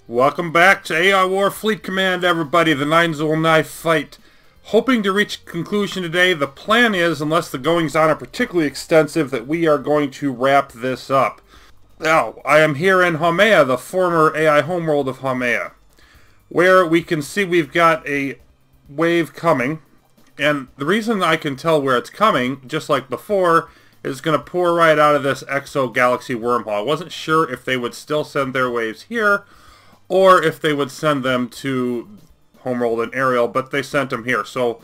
Welcome back to AI War Fleet Command, everybody. The Neinzul knife fight. Hoping to reach a conclusion today. The plan is, unless the goings-on are particularly extensive, that we are going to wrap this up. Now, I am here in Haumea, the former AI homeworld of Haumea, where we can see we've got a wave coming. And the reason I can tell where it's coming, just like before, is going to pour right out of this exo-galaxy wormhole. I wasn't sure if they would still send their waves here, or if they would send them to Homeworld and Ariel, but they sent them here. So,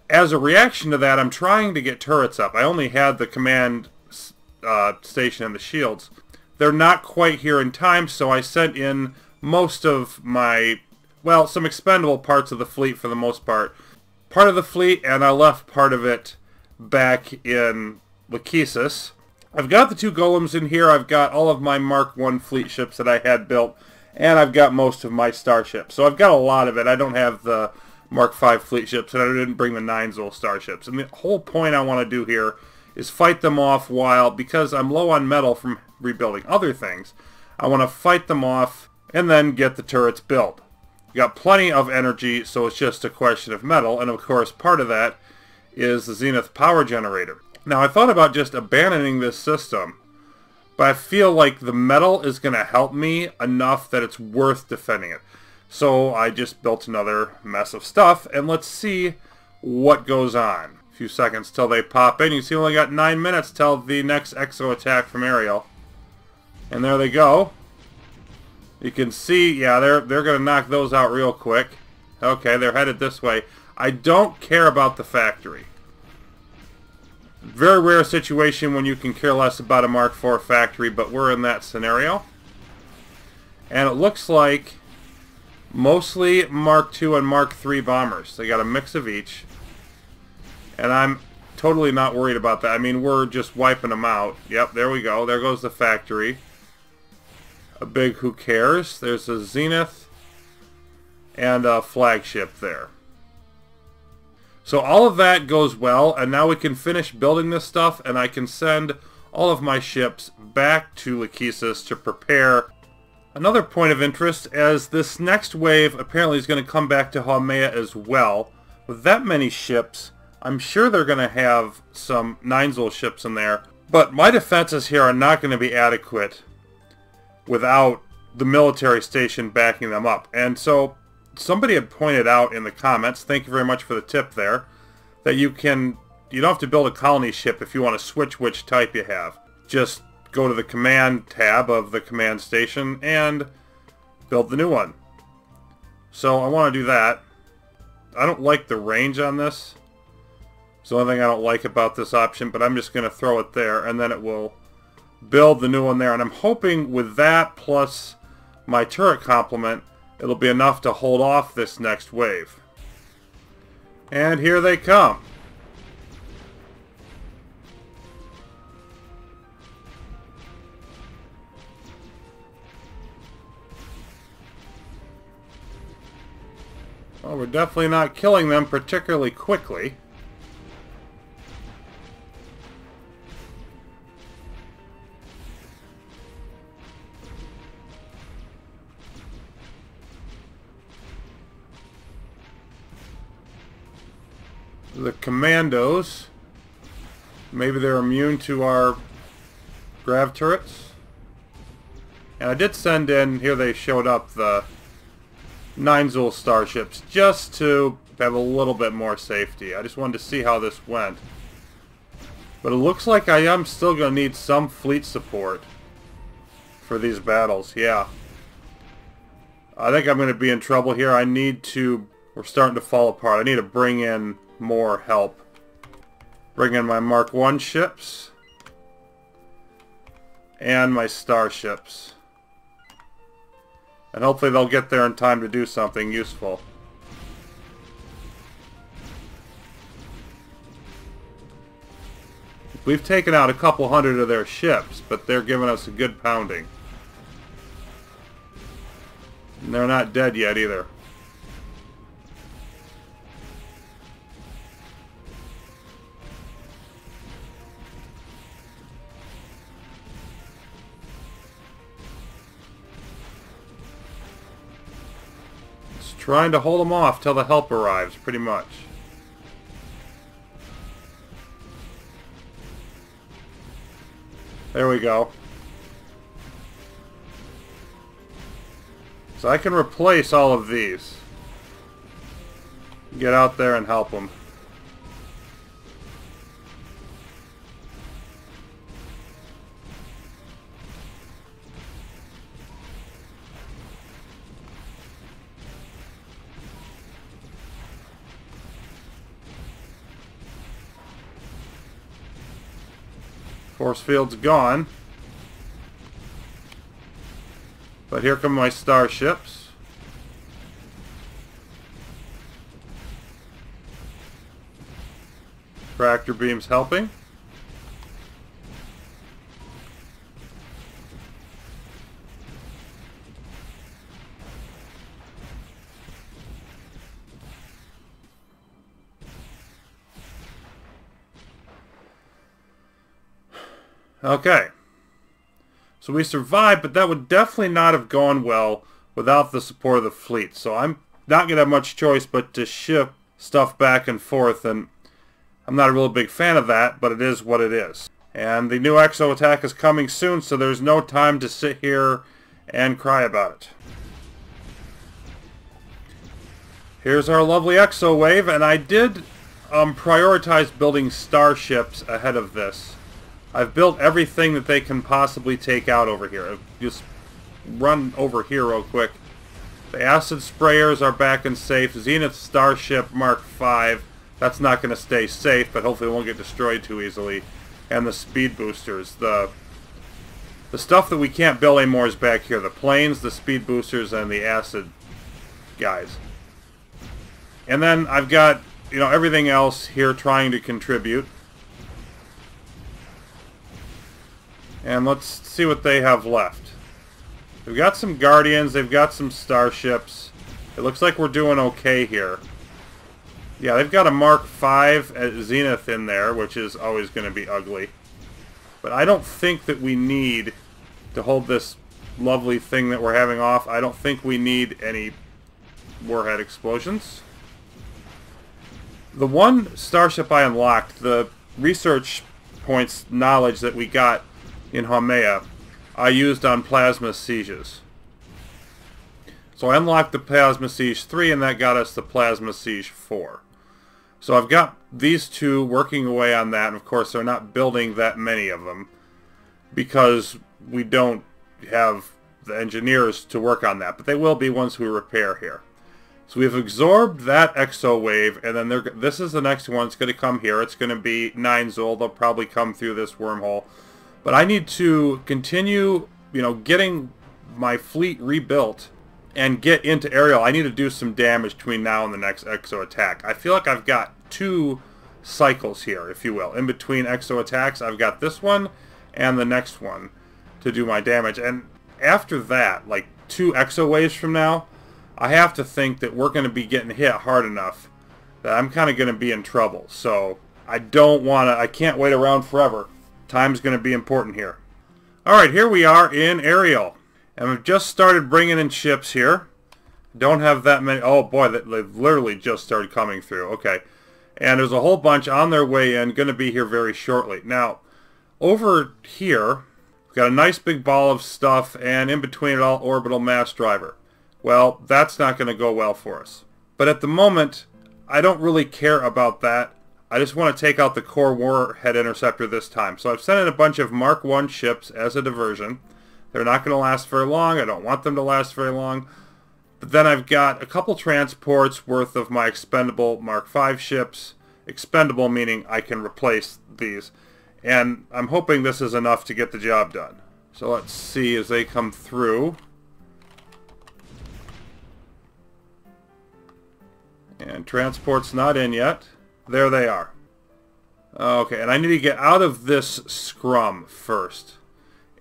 as a reaction to that, I'm trying to get turrets up. I only had the command station and the shields. They're not quite here in time, so I sent in most of my, well, some expendable parts of the fleet for the most part. Part of the fleet, and I left part of it back in Lachesis. I've got the two golems in here. I've got all of my Mark I fleet ships that I had built. And I've got most of my starships. So I've got a lot of it. I don't have the Mark V fleet ships, and I didn't bring the Neinzul starships. And the whole point I want to do here is fight them off because I'm low on metal from rebuilding other things. I want to fight them off and then get the turrets built. We've got plenty of energy, so it's just a question of metal. And of course, part of that is the Zenith power generator. Now, I thought about just abandoning this system, but I feel like the metal is going to help me enough that it's worth defending it. So I just built another mess of stuff, and let's see what goes on. A few seconds till they pop in. You see, we only got 9 minutes till the next exo attack from Ariel. And there they go. You can see, yeah, they're going to knock those out real quick. Okay, they're headed this way. I don't care about the factory. Very rare situation when you can care less about a Mark IV factory, but we're in that scenario. And it looks like mostly Mark II and Mark III bombers. They got a mix of each. And I'm totally not worried about that. I mean, we're just wiping them out. Yep, there we go. There goes the factory. A big who cares. There's a Zenith and a flagship there. So all of that goes well, and now we can finish building this stuff, and I can send all of my ships back to Lachesis to prepare. Another point of interest, as this next wave apparently is going to come back to Haumea as well. With that many ships, I'm sure they're going to have some Neinzul ships in there, but my defenses here are not going to be adequate without the military station backing them up. And so somebody had pointed out in the comments, thank you very much for the tip there, that you don't have to build a colony ship if you want to switch which type you have. Just go to the command tab of the command station and build the new one. So I want to do that. I don't like the range on this. It's the only thing I don't like about this option, but I'm just going to throw it there, and then it will build the new one there. And I'm hoping with that plus my turret complement, it'll be enough to hold off this next wave. And here they come. Well, we're definitely not killing them particularly quickly. The commandos, maybe they're immune to our grav turrets. And I did send in, here they showed up, the Neinzul starships, just to have a little bit more safety. I just wanted to see how this went. But it looks like I am still going to need some fleet support for these battles, yeah. I think I'm going to be in trouble here. We're starting to fall apart. I need to bring in more help. Bring in my Mark I ships and my starships, and hopefully they'll get there in time to do something useful. We've taken out a couple hundred of their ships, but they're giving us a good pounding. And they're not dead yet either. trying to hold them off till the help arrives, pretty much. There we go. So I can replace all of these. Get out there and help them. Force field's gone. But here come my starships. Tractor beam's helping. Okay. So we survived, but that would definitely not have gone well without the support of the fleet. So I'm not going to have much choice but to ship stuff back and forth, and I'm not a real big fan of that, but it is what it is. And the new Exo attack is coming soon, so there's no time to sit here and cry about it. Here's our lovely Exo wave, and I did prioritize building starships ahead of this. I've built everything that they can possibly take out over here. Just run over here real quick. The acid sprayers are back and safe. Zenith Starship Mark V. That's not going to stay safe, but hopefully it won't get destroyed too easily. And the speed boosters. The stuff that we can't build anymore is back here. The planes, the speed boosters, and the acid guys. And then I've got, everything else here trying to contribute. And let's see what they have left. They've got some Guardians, they've got some starships. It looks like we're doing okay here. Yeah, they've got a Mark V at Zenith in there, which is always going to be ugly. But I don't think that we need to hold this lovely thing that we're having off. I don't think we need any warhead explosions. The one starship I unlocked, the research points knowledge that we got in Haumea, I used on Plasma Sieges. So I unlocked the Plasma Siege 3, and that got us the Plasma Siege 4. So I've got these two working away on that, and of course they're not building that many of them, because we don't have the engineers to work on that, but they will be once we repair here. So we've absorbed that Exo wave, and then this is the next one. It's going to come here. It's going to be Neinzul. They'll probably come through this wormhole. But I need to continue, getting my fleet rebuilt and get into Ariel. I need to do some damage between now and the next Exo attack. I feel like I've got 2 cycles here, if you will. In between Exo attacks, I've got this one and the next one to do my damage. And after that, like 2 Exo waves from now, I have to think that we're going to be getting hit hard enough that I'm kind of going to be in trouble. So I can't wait around forever. Time's going to be important here. Alright, here we are in Ariel. And we've just started bringing in ships here. Don't have that many. Oh boy, they've literally just started coming through. Okay. And there's a whole bunch on their way in, going to be here very shortly. Now, over here, we've got a nice big ball of stuff, and in between it all, orbital mass driver. Well, that's not going to go well for us. But at the moment, I don't really care about that. I just want to take out the core warhead interceptor this time. So I've sent in a bunch of Mark I ships as a diversion. They're not going to last very long. I don't want them to last very long. But then I've got a couple transports worth of my expendable Mark V ships. Expendable meaning I can replace these. And I'm hoping this is enough to get the job done. So let's see as they come through. And transport's not in yet. There they are. Okay, and I need to get out of this scrum first.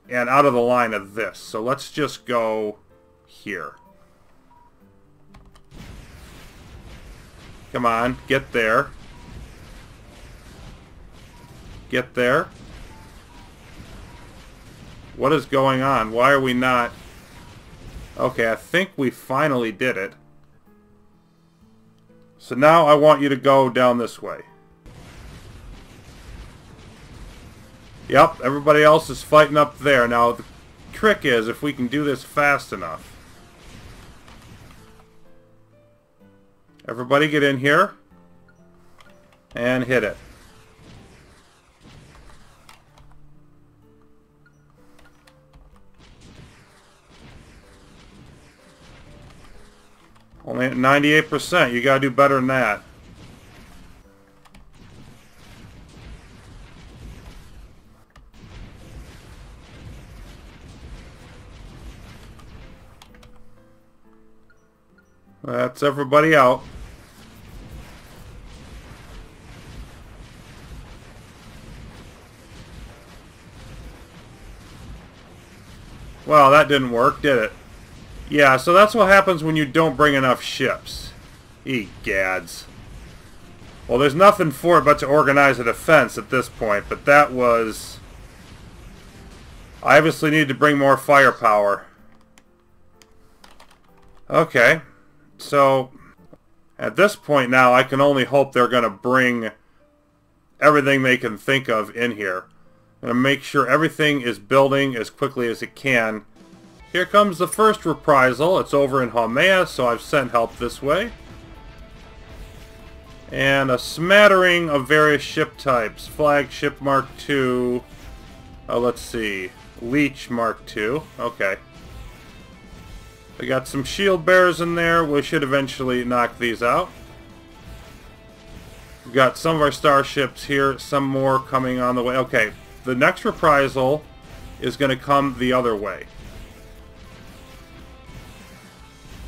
And out of the line of this. So let's just go here. Come on, get there. Get there. What is going on? Why are we not... Okay, I think we finally did it. So now I want you to go down this way. Yep, everybody else is fighting up there. Now, the trick is if we can do this fast enough. Everybody get in here. And hit it. Only at 98%. You gotta do better than that. That's everybody out. Well, that didn't work, did it? Yeah, so that's what happens when you don't bring enough ships. Egads. Well, there's nothing for it but to organize a defense at this point, but that was... I obviously need to bring more firepower. Okay. So, at this point now, I can only hope they're going to bring everything they can think of in here. I'm going to make sure everything is building as quickly as it can. Here comes the first reprisal. It's over in Haumea, so I've sent help this way. And a smattering of various ship types. Flagship Mark II. Let's see. Leech Mark II. Okay. We got some shield bearers in there. We should eventually knock these out. We've got some of our starships here. Some more coming on the way. Okay. The next reprisal is going to come the other way.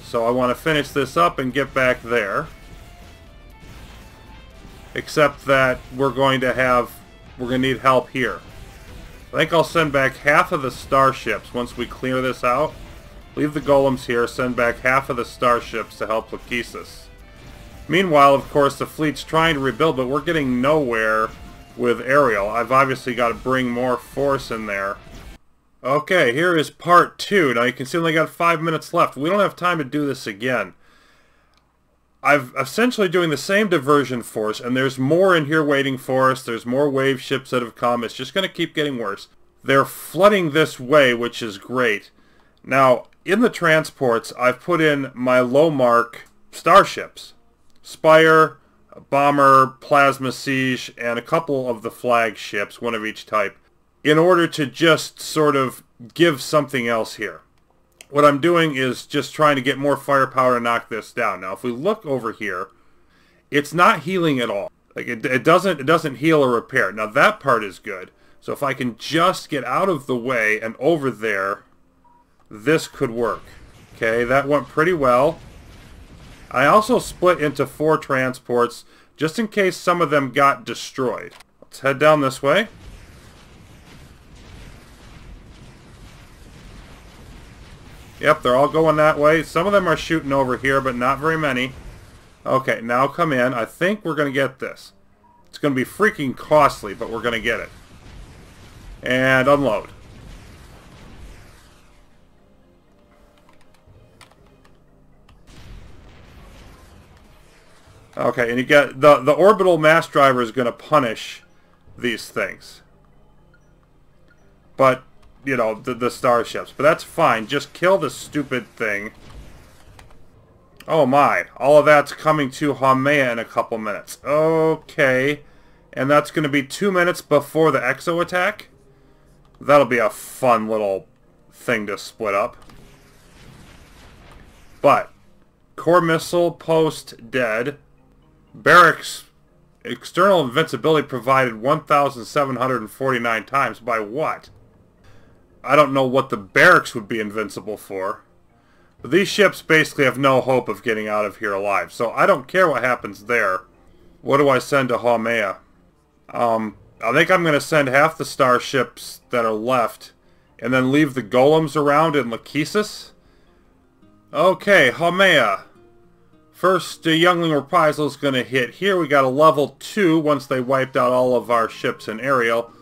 So I want to finish this up and get back there. Except that we're going to need help here. I think I'll send back half of the starships once we clear this out. Leave the golems here, send back half of the starships to help Lachesis. Meanwhile, of course, the fleet's trying to rebuild, but we're getting nowhere with Ariel. I've obviously got to bring more force in there. Okay, here is part 2. Now you can see we only got 5 minutes left. We don't have time to do this again. I'm essentially doing the same diversion force, and there's more in here waiting for us. There's more wave ships that have come. It's just going to keep getting worse. They're flooding this way, which is great. Now, in the transports, I've put in my low-mark starships. Spire, Bomber, Plasma Siege, and a couple of the flagships, one of each type, in order to just sort of give something else here. What I'm doing is just trying to get more firepower to knock this down. Now, if we look over here, it's not healing at all. Like it doesn't heal or repair. Now, that part is good. So if I can just get out of the way and over there, this could work. Okay, that went pretty well. I also split into 4 transports just in case some of them got destroyed. Let's head down this way. Yep, they're all going that way. Some of them are shooting over here, but not very many. Okay, now come in. I think we're going to get this. It's going to be freaking costly, but we're going to get it. And unload. Okay, and you get the orbital mass driver is going to punish these things. But, you know, the starships. But that's fine. Just kill the stupid thing. Oh my. All of that's coming to Haumea in a couple minutes. Okay. And that's going to be 2 minutes before the exo attack. That'll be a fun little thing to split up. But, core missile post dead. Barracks external invincibility provided 1,749 times. By what? I don't know what the barracks would be invincible for. But these ships basically have no hope of getting out of here alive. So I don't care what happens there. What do I send to Haumea? I think I'm going to send half the starships that are left. And then leave the golems around in Lachesis. Okay, Haumea. First Youngling Reprisal is going to hit here. We got a level 2 once they wiped out all of our ships in Ariel.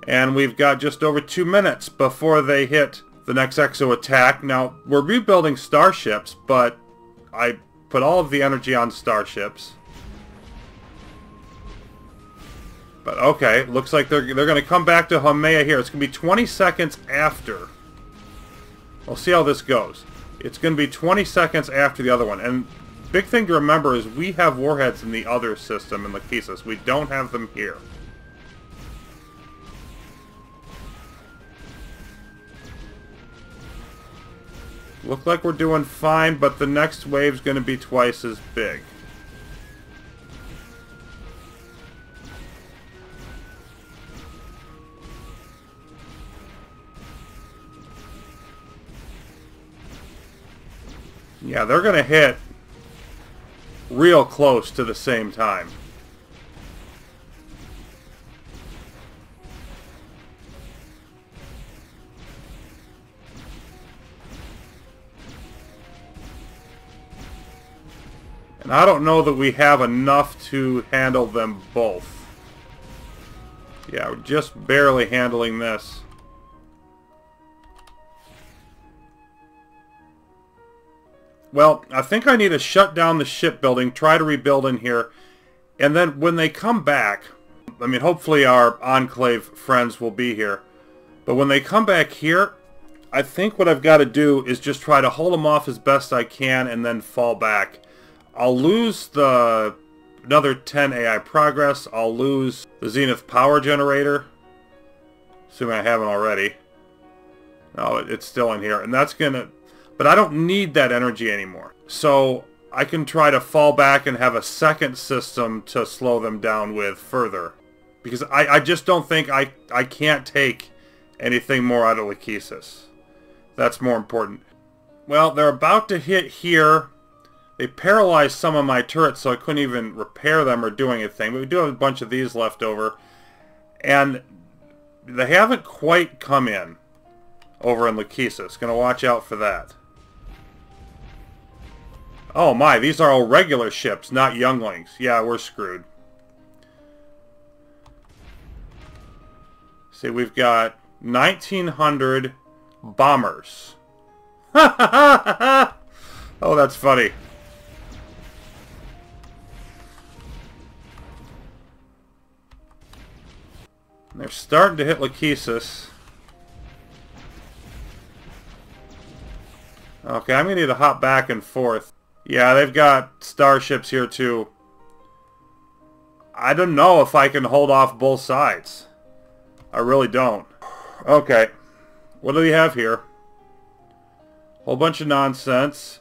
And we've got just over 2 minutes before they hit the next exo attack. Now, we're rebuilding starships, but I put all of the energy on starships. But okay, looks like they're going to come back to Haumea here. It's going to be 20 seconds after. We'll see how this goes. It's going to be 20 seconds after the other one. And big thing to remember is we have warheads in the other system in Lachesis. We don't have them here. Look like we're doing fine, but the next wave's going to be twice as big. Yeah, they're going to hit real close to the same time. And I don't know that we have enough to handle them both. Yeah, we're just barely handling this. Well, I think I need to shut down the shipbuilding, try to rebuild in here, and then when they come back, I mean, hopefully our Enclave friends will be here, but when they come back here, I think what I've got to do is just try to hold them off as best I can and then fall back. I'll lose another 10 AI progress, I'll lose the Zenith power generator, assuming I haven't already. No, it's still in here, and that's going to... But I don't need that energy anymore. So I can try to fall back and have a second system to slow them down with further. Because I just don't think I can't take anything more out of Lachesis. That's more important. Well, they're about to hit here. They paralyzed some of my turrets, so I couldn't even repair them or do anything. But we do have a bunch of these left over. And they haven't quite come in over in Lachesis. Gonna watch out for that. Oh my, these are all regular ships, not younglings. Yeah, we're screwed. See, we've got 1,900 bombers. Oh, that's funny. They're starting to hit Lachesis. Okay, I'm going to need to hop back and forth. Yeah, they've got starships here too. I don't know if I can hold off both sides. I really don't. Okay. What do we have here? Whole bunch of nonsense.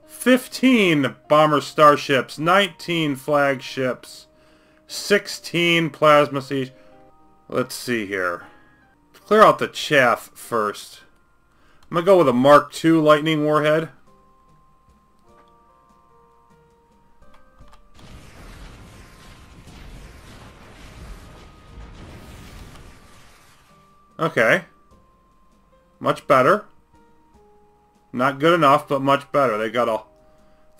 15 bomber starships. 19 flagships. 16 plasma siege. Let's see here. Clear out the chaff first. I'm going to go with a Mark II lightning warhead. Okay. Much better. Not good enough, but much better. They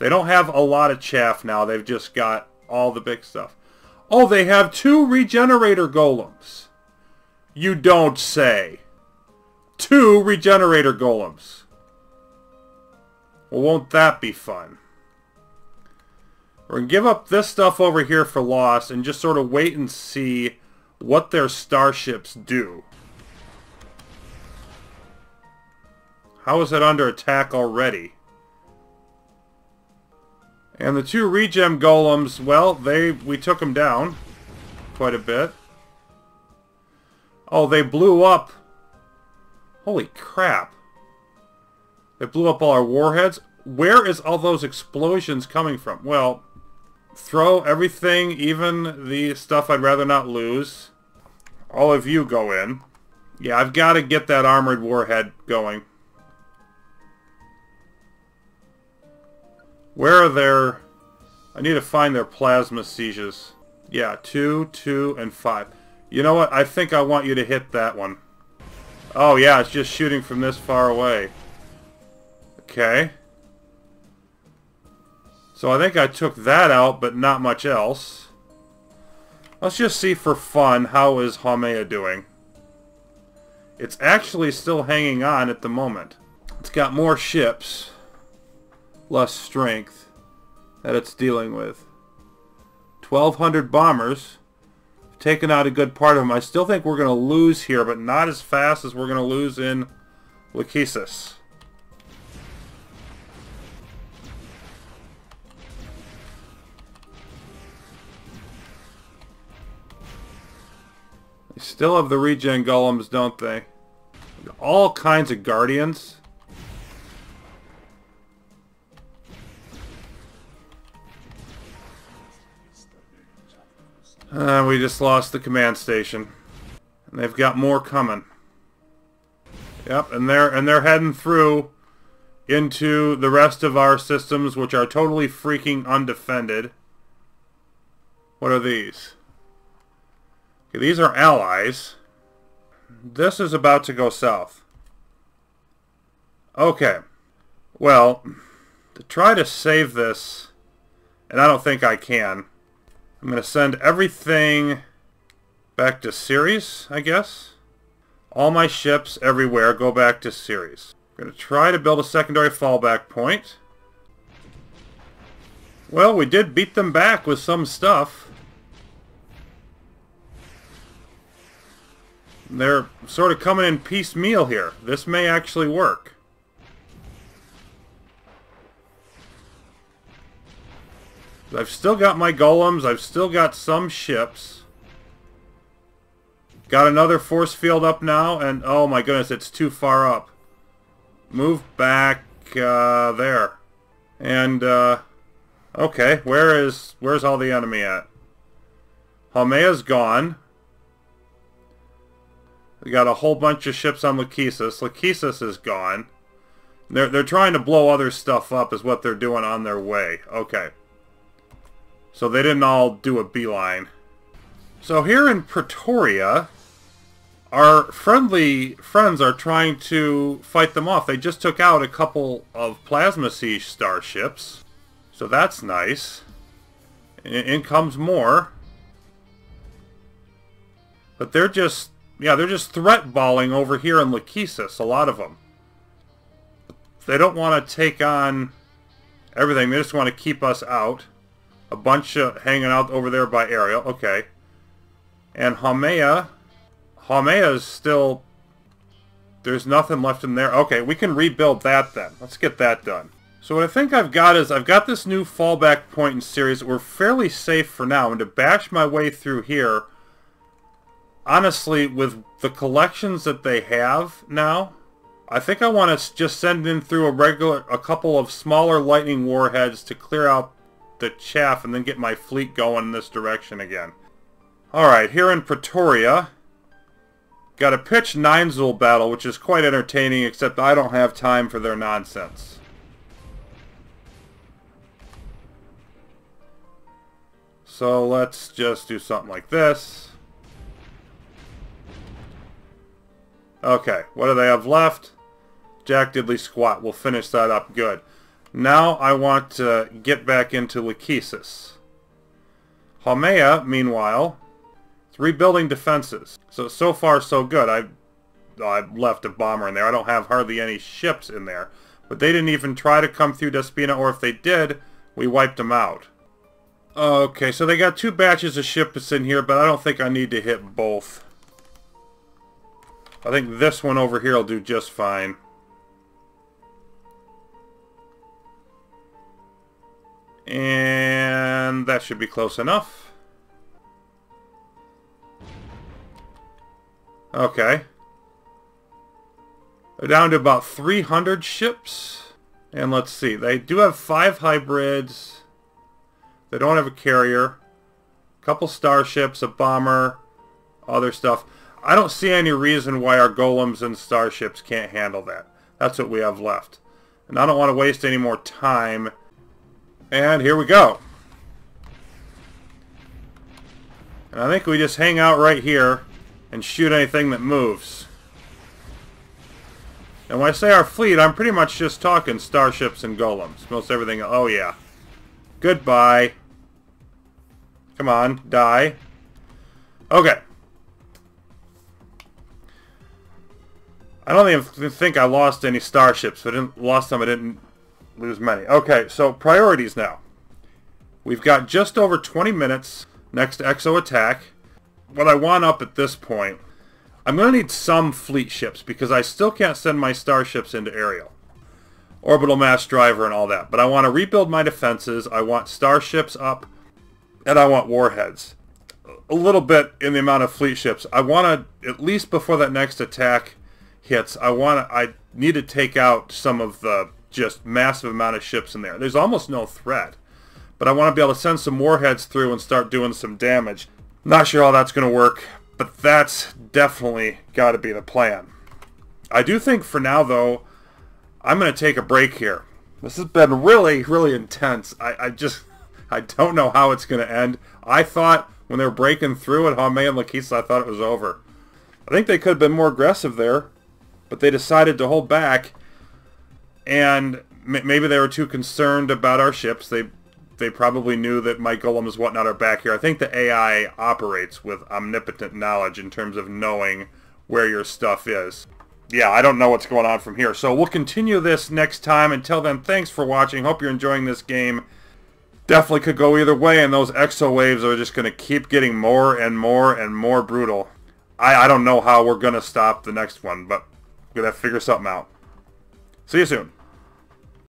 don't have a lot of chaff now. They've just got all the big stuff. Oh, they have 2 regenerator golems. You don't say. 2 regenerator golems. Well, won't that be fun? We're going to give up this stuff over here for loss and just sort of wait and see what their starships do. How is it under attack already? And the 2 regen golems, well, we took them down quite a bit. Oh, they blew up. Holy crap. They blew up all our warheads. Where is all those explosions coming from? Well, throw everything, even the stuff I'd rather not lose. All of you go in. Yeah, I've got to get that armored warhead going. Where are their... I need to find their plasma sieges. Yeah, 2, 2, and 5. You know what? I think I want you to hit that one. Oh yeah, it's just shooting from this far away. Okay. So I think I took that out, but not much else. Let's just see for fun, how is Haumea doing? It's actually still hanging on at the moment. It's got more ships. Less strength that it's dealing with. 1,200 bombers. taken out a good part of them. I still think we're going to lose here, but not as fast as we're going to lose in Lachesis. They still have the regen golems, don't they? All kinds of guardians. We just lost the command station. And they've got more coming. Yep, and they're heading through into the rest of our systems, which are totally freaking undefended. What are these? Okay, these are allies. This is about to go south. Okay. Well, to try to save this, and I don't think I can, I'm going to send everything back to Ceres, I guess. All my ships everywhere go back to Ceres. I'm going to try to build a secondary fallback point. Well, we did beat them back with some stuff. They're sort of coming in piecemeal here. This may actually work. I've still got my golems. I've still got some ships. Got another force field up now, and oh my goodness, it's too far up. Move back there. And okay, where's all the enemy at? Haumea's gone. We got a whole bunch of ships on Lachesis. Lachesis is gone. They're trying to blow other stuff up is what they're doing on their way. Okay. So they didn't all do a beeline. So here in Pretoria, our friendly friends are trying to fight them off. They just took out a couple of Plasma Siege starships. So that's nice. In comes more. But they're just, yeah, they're just threat balling over here in Lachesis, a lot of them. They don't want to take on everything. They just want to keep us out. A bunch hanging out over there by Ariel. Okay. And Haumea is still... There's nothing left in there. Okay, we can rebuild that then. Let's get that done. So what I think I've got is, I've got this new fallback point in Ceres. We're fairly safe for now. And to bash my way through here, honestly, with the collections that they have now, I think I want to just send in through a couple of smaller lightning warheads to clear out the chaff and then get my fleet going in this direction again. Alright, here in Pretoria, got a pitched Neinzul battle, which is quite entertaining, except I don't have time for their nonsense. So let's just do something like this. Okay, what do they have left? Jack Diddley Squat. We'll finish that up good. Now I want to get back into Lachesis. Haumea, meanwhile, is rebuilding defenses. So far so good. I left a bomber in there. I don't have hardly any ships in there. But they didn't even try to come through Despina, or if they did, we wiped them out. Okay, so they got two batches of ships in here, but I don't think I need to hit both. I think this one over here will do just fine. And that should be close enough. Okay. They're down to about 300 ships. And let's see. They do have 5 hybrids. They don't have a carrier. A couple starships, a bomber, other stuff. I don't see any reason why our golems and starships can't handle that. That's what we have left. And I don't want to waste any more time. And here we go. And I think we just hang out right here and shoot anything that moves. And when I say our fleet, I'm pretty much just talking starships and golems. Most everything. Oh yeah. Goodbye. Come on, die. Okay. I don't even think I lost any starships. Last time I didn't lose many. Okay, so priorities now. We've got just over 20 minutes next Exo attack. what I want up at this point, I'm going to need some fleet ships because I still can't send my starships into Ariel. Orbital mass driver and all that. But I want to rebuild my defenses. I want starships up. And I want warheads. A little bit in the amount of fleet ships. I want to, at least before that next attack hits, I need to take out some of the just massive amount of ships in there. There's almost no threat. But I want to be able to send some warheads through and start doing some damage. Not sure how that's going to work, but that's definitely got to be the plan. I do think for now, though, I'm going to take a break here. This has been really, really intense. I don't know how it's going to end. I thought when they were breaking through at Hame and Lakisa, I thought it was over. I think they could have been more aggressive there, but they decided to hold back. And maybe they were too concerned about our ships. They probably knew that my golems whatnot are back here. I think the AI operates with omnipotent knowledge in terms of knowing where your stuff is. Yeah, I don't know what's going on from here. So we'll continue this next time. Until then, thanks for watching. Hope you're enjoying this game. Definitely could go either way, and those exo waves are just going to keep getting more and more and more brutal. I don't know how we're going to stop the next one, but we're going to have to figure something out. See you soon.